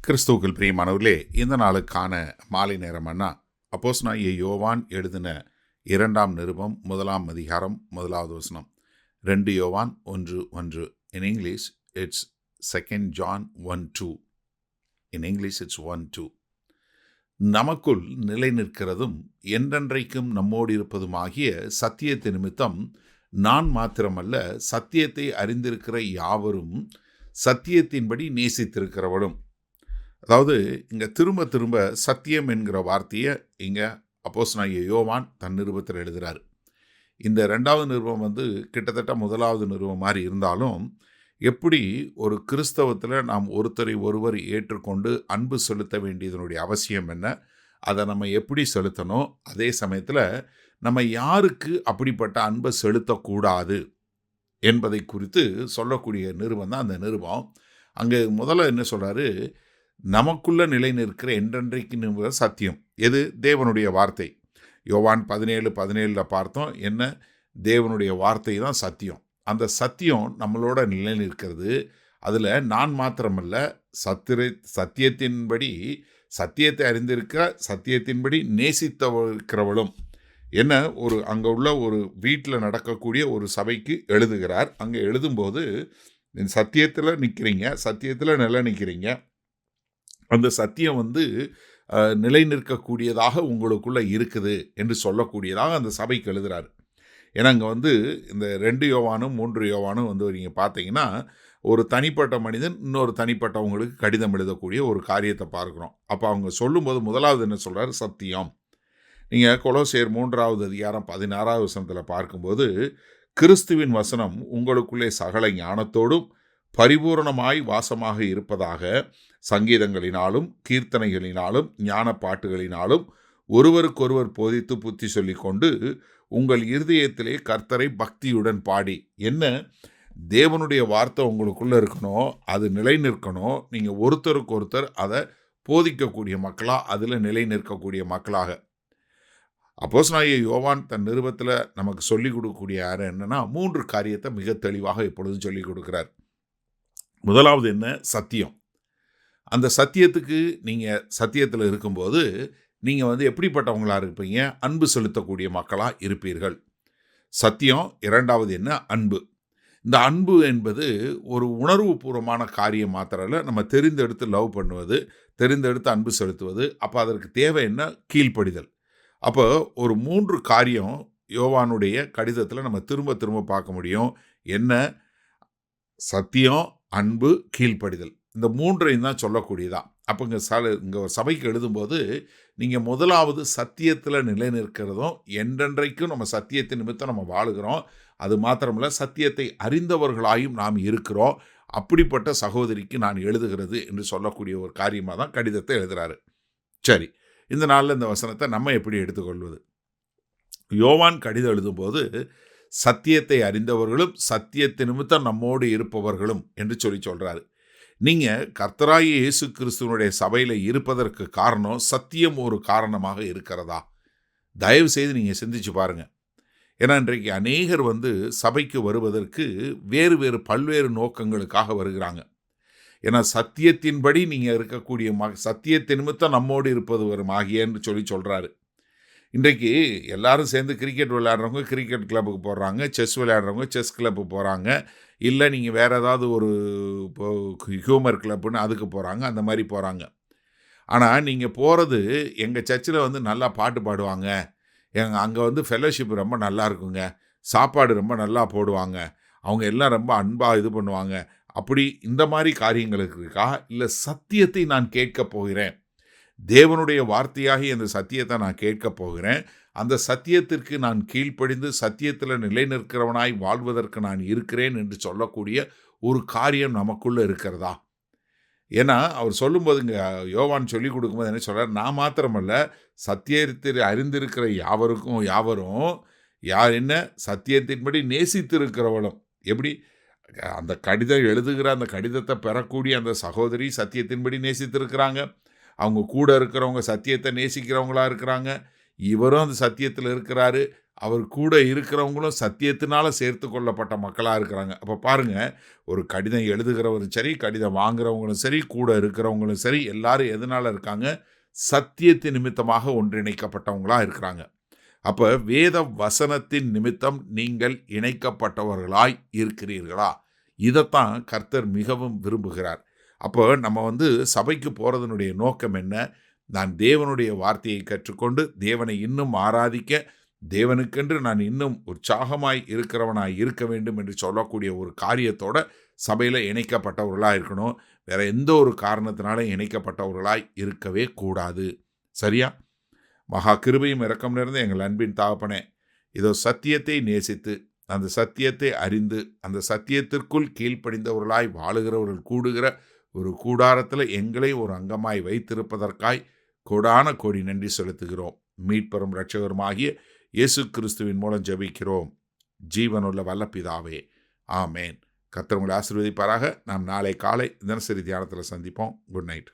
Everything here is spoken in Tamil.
கிறிஸ்துவுக்குள் பிரியமானவர்களே, இந்த நாளுக்கான மாலை நேரம் அண்ணா அப்போஸ்தலனாகிய யோவான் எழுதின 2ஆம் நிருபம் 1ஆம் அதிகாரம் 1வது வசனம். 2 யோவான் 1:1. In English it's 2 John 1:2. In English it's 1:2. நமக்குள் நிலை நிற்கிறதும் என்றென்றைக்கும் நம்மோடு இருப்பதுமாகிய சத்தியத்தை நிமித்தம் நான் மாத்திரமல்ல, சத்தியத்தை அறிந்திருக்கிற யாவரும் சத்தியத்தின்படி நேசித்திருக்கிறவளும். அதாவது இங்கே திரும்ப திரும்ப சத்தியம் என்கிற வார்த்தையை இங்கே அப்போஸ்தலனாகிய யோவான் தன் நிருபத்தில் எழுதுகிறார். இந்த 2வது நிருபம் கிட்டத்தட்ட 1வது நிருபம் மாதிரி இருந்தாலும், எப்படி ஒரு கிறிஸ்தவத்தில் நாம் ஒருத்தரை ஒருவர் ஏற்றுக்கொண்டு அன்பு செலுத்த வேண்டியதனுடைய அவசியம் என்ன, அதை நம்ம எப்படி செலுத்தணும், அதே சமயத்தில் நம்ம யாருக்கு அப்படிப்பட்ட அன்பை செலுத்தக்கூடாது என்பதை குறித்து சொல்லக்கூடிய நிருபம் தான் அந்த நிருபம். அங்கே முதல்ல என்ன சொல்கிறாரு, நமக்குள்ள நிலை நிற்கிற என்றென்றைக்கு நிற்கிற சத்தியம் எது? தேவனுடைய வார்த்தை. யோவான் 17:17 பார்த்தோம், என்ன? தேவனுடைய வார்த்தை தான் சத்தியம். அந்த சத்தியம் நம்மளோட நிலை நிற்கிறது. அதில் நான் மாத்திரமல்ல, சத்தியத்தின்படி சத்தியத்தை அறிந்திருக்க சத்தியத்தின்படி நேசித்தவர்களும். என்ன, அங்கே உள்ள ஒரு வீட்டில் நடக்கக்கூடிய ஒரு சபைக்கு எழுதுகிறார். அங்கே எழுதும்போது சத்தியத்தில் நிற்கிறீங்க, சத்தியத்தில் நிலை நிற்கிறீங்க, அந்த சத்தியம் நிலை நிற்கக்கூடியதாக உங்களுக்குள்ளே இருக்குது என்று சொல்லக்கூடியதாக அந்த சபைக்கு எழுதுகிறார். ஏன்னா அங்கே இந்த 2 யோவானும் 3 யோவானும் நீங்கள் பார்த்தீங்கன்னா, ஒரு தனிப்பட்ட மனிதன் இன்னொரு தனிப்பட்டவங்களுக்கு கடிதம் எழுதக்கூடிய ஒரு காரியத்தை பார்க்குறோம். அப்போ அவங்க சொல்லும்போது முதலாவது என்ன சொல்கிறார்? சத்தியம். நீங்கள் கொலோசியர் 3வது அதிகாரம் 16வது வசனத்தில் பார்க்கும்போது, கிறிஸ்துவின் வசனம் உங்களுக்குள்ளே சகல ஞானத்தோடும் பரிபூரணமாய் வாசமாக இருப்பதாக சங்கீதங்களினாலும் கீர்த்தனைகளினாலும் ஞான பாட்டுகளினாலும் ஒருவருக்கொருவர் போதித்து புத்தி சொல்லி கொண்டு உங்கள் இருதயத்திலே கர்த்தரை பக்தியுடன் பாடி. என்ன, தேவனுடைய வார்த்தை உங்களுக்குள்ளே இருக்கணும், அது நிலை நிற்கணும். நீங்கள் ஒருத்தருக்கு ஒருத்தர் அதை போதிக்கக்கூடிய மக்களாக, அதில் நிலை நிற்கக்கூடிய மக்களாக. அப்போஸ்தலனாகிய யோவான் தன் நிருபத்தில் நமக்கு சொல்லிக் கொடுக்கக்கூடிய யார் என்னன்னா, 3 காரியத்தை மிக தெளிவாக எப்பொழுதும் சொல்லிக் கொடுக்குறார். முதலாவது என்ன? சத்தியம். அந்த சத்தியத்துக்கு நீங்கள் சத்தியத்தில் இருக்கும்போது நீங்கள் எப்படிப்பட்டவங்களாக இருப்பீங்க? அன்பு செலுத்தக்கூடிய மக்களாக இருப்பீர்கள். சத்தியம். 2வது என்ன? அன்பு. இந்த அன்பு என்பது ஒரு உணர்வுபூர்வமான காரியம் மாத்திரம் இல்லை, நம்ம தெரிந்தெடுத்து லவ் பண்ணுவது, தெரிந்தெடுத்து அன்பு செலுத்துவது. அப்போ அதற்கு தேவை என்ன? கீழ்ப்படிதல். அப்போ ஒரு 3 காரியம் யோவானுடைய கடிதத்தில் நம்ம திரும்ப திரும்ப பார்க்க முடியும். என்ன? சத்தியம், அன்பு, கீழ்ப்படிதல். இந்த 3ஐயும் தான் சொல்லக்கூடியதான். அப்போ இங்கே ஒரு சபைக்கு எழுதும்போது நீங்கள் முதலாவது சத்தியத்தில் நிலை நிற்கிறதும், என்றென்றைக்கும் நம்ம சத்தியத்தின் நிமித்தம் நம்ம வாழுகிறோம். அது மாத்திரமில்ல, சத்தியத்தை அறிந்தவர்களாயும் நாம் இருக்கிறோம். அப்படிப்பட்ட சகோதரிக்கு நான் எழுதுகிறது என்று சொல்லக்கூடிய ஒரு காரியமாக தான் கடிதத்தை எழுதுகிறாரு. சரி, இந்த நாளில் இந்த வசனத்தை நம்ம எப்படி எடுத்துக்கொள்வது? யோவான் கடிதம் எழுதும்போது சத்தியத்தை அறிந்தவர்களும் சத்தியத்தை நிமித்தம் நம்மோடு இருப்பவர்களும் என்று சொல்கிறாரு. நீங்கள் கர்த்தராகிய இயேசு கிறிஸ்துவனுடைய சபையில் இருப்பதற்கு காரணம் சத்தியம் ஒரு காரணமாக இருக்கிறதா? தயவு செய்து நீங்கள் சிந்திச்சு பாருங்கள். ஏன்னா இன்றைக்கு அநேகர் சபைக்கு வருவதற்கு வேறு வேறு பல்வேறு நோக்கங்களுக்காக வருகிறாங்க. ஏன்னா சத்தியத்தின்படி நீங்கள் இருக்கக்கூடிய சத்தியத்தை நிமித்தம் நம்மோடு இருப்பது வரும் ஆகியன்னு சொல்கிறாரு. இன்றைக்கு எல்லாரும் சேர்ந்து கிரிக்கெட் விளையாடுறவங்க கிரிக்கெட் கிளப்புக்கு போகிறாங்க, செஸ் விளையாடுறவங்க செஸ் கிளப்புக்கு போகிறாங்க, இல்லை நீங்கள் வேறு ஏதாவது ஒரு ஹியூமர் கிளப்புன்னு அதுக்கு போகிறாங்க, அந்த மாதிரி போகிறாங்க. ஆனால் நீங்கள் போகிறது, எங்கள் சர்ச்சில் நல்லா பாட்டு பாடுவாங்க, அங்கே ஃபெல்லோஷிப் ரொம்ப நல்லா இருக்குங்க, சாப்பாடு ரொம்ப நல்லா போடுவாங்க, அவங்க எல்லாம் ரொம்ப அன்பாக இது பண்ணுவாங்க, அப்படி இந்த மாதிரி காரியங்களுக்கு இருக்கா? இல்லை சத்தியத்தை நான் கேட்க போகிறேன், தேவனுடைய வார்த்தையாகி அந்த சத்தியத்தை நான் கேட்க போகிறேன், அந்த சத்தியத்திற்கு நான் கீழ்ப்படிந்து சத்தியத்தில் நிலை நிற்கிறவனாய் வாழ்வதற்கு நான் இருக்கிறேன் என்று சொல்லக்கூடிய ஒரு காரியம் நமக்குள்ளே இருக்கிறதா? ஏன்னா அவர் சொல்லும்போது இங்கே யோவான் சொல்லி கொடுக்கும்போது என்ன சொல்கிறார்? நான் மாத்திரமல்ல, சத்தியத்தை அறிந்திருக்கிற யாவரும் என்ன? சத்தியத்தின்படி நேசித்திருக்கிறவளும். எப்படி? அந்த கடிதம் எழுதுகிற அந்த கடிதத்தை பெறக்கூடிய அந்த சகோதரி சத்தியத்தின்படி நேசித்திருக்கிறாங்க. அவங்க கூட இருக்கிறவங்க சத்தியத்தை நேசிக்கிறவங்களா இருக்கிறாங்க. இவரும் அந்த சத்தியத்தில் இருக்கிறாரு. அவர் கூட இருக்கிறவங்களும் சத்தியத்தினால சேர்த்து கொள்ளப்பட்ட மக்களாக இருக்கிறாங்க. அப்போ பாருங்க, ஒரு கடிதம் எழுதுகிறவரும் சரி, கடிதம் வாங்குறவங்களும் சரி, கூட இருக்கிறவங்களும் சரி, எல்லாரும் எதனால இருக்காங்க? சத்தியத்தின் நிமித்தமாக ஒன்றிணைக்கப்பட்டவங்களா இருக்கிறாங்க. அப்ப வேத வசனத்தின் நிமித்தம் நீங்கள் இணைக்கப்பட்டவர்களாய் இருக்கிறீர்களா? இதைத்தான் கர்த்தர் மிகவும் விரும்புகிறார். அப்போ நம்ம சபைக்கு போறதனுடைய நோக்கம் என்ன? நான் தேவனுடைய வார்த்தையை கற்றுக்கொண்டு தேவனை இன்னும் ஆராதிக்க, தேவனுக்கென்று நான் இன்னும் உற்சாகமாய் இருக்கிறவனாய் இருக்க வேண்டும் என்று சொல்லக்கூடிய ஒரு காரியத்தோட சபையில் இணைக்கப்பட்டவர்களாக இருக்கணும். வேற எந்த ஒரு காரணத்தினால இணைக்கப்பட்டவர்களாய் இருக்கவே கூடாது. சரியா? மகா கிருபையும் இரக்கம் நிறைந்த எங்கள் அன்பின் தகப்பனே, இதோ சத்தியத்தை நேசித்து, அந்த சத்தியத்தை அறிந்து, அந்த சத்தியத்திற்குள் கீழ்ப்படிந்தவர்களாய் வாழுகிறவர்கள் கூடுகிற ஒரு கூடாரத்தில் எங்களை ஒரு அங்கமாய் வைத்திருப்பதற்காய் கோடான கோடி நன்றி செலுத்துகிறோம். மீட்பரும் இரட்சகருமாகிய இயேசு கிறிஸ்துவின் மூலம் ஜெபிக்கிறோம் ஜீவனுள்ள வல்ல பிதாவே, ஆமேன். கர்த்தர் உங்களை ஆசீர்வதிப்பாராக. நாம் நாளை காலை தினசரி தியானத்தில் சந்திப்போம். Good night.